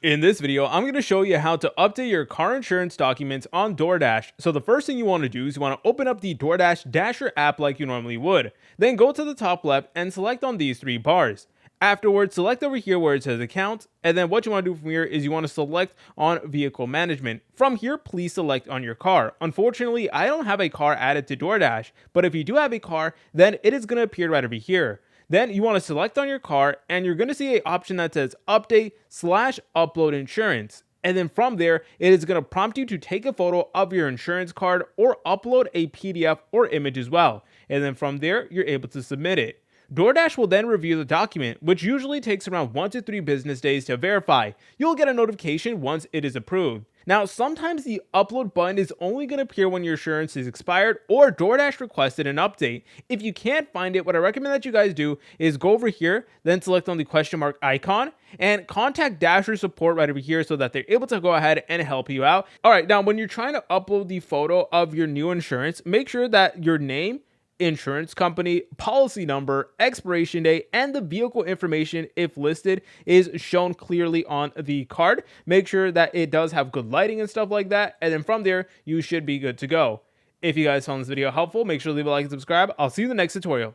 In this video, I'm going to show you how to update your car insurance documents on Doordash. So the first thing you want to do is you want to open up the Doordash Dasher app like you normally would. Then go to the top left and select on these three bars. Afterwards, select over here where it says account, and then what you want to do from here is you want to select on vehicle management. From here, please select on your car. Unfortunately, I don't have a car added to Doordash, but if you do have a car, then it is going to appear right over here. Then you want to select on your car and you're going to see an option that says update/upload insurance. And then from there, it is going to prompt you to take a photo of your insurance card or upload a PDF or image as well. And then from there, you're able to submit it. Doordash will then review the document, which usually takes around 1 to 3 business days to verify. You'll get a notification once it is approved. Now, sometimes the upload button is only going to appear when your insurance is expired or Doordash requested an update. If you can't find it, what I recommend that you guys do is go over here, then select on the question mark icon and contact Dasher support right over here so that they're able to go ahead and help you out. All right, now when you're trying to upload the photo of your new insurance, make sure that your name, insurance company, policy number, expiration date, and the vehicle information, if listed, is shown clearly on the card. Make sure that it does have good lighting and stuff like that, and then from there, you should be good to go. If you guys found this video helpful, make sure to leave a like and subscribe. I'll see you in the next tutorial.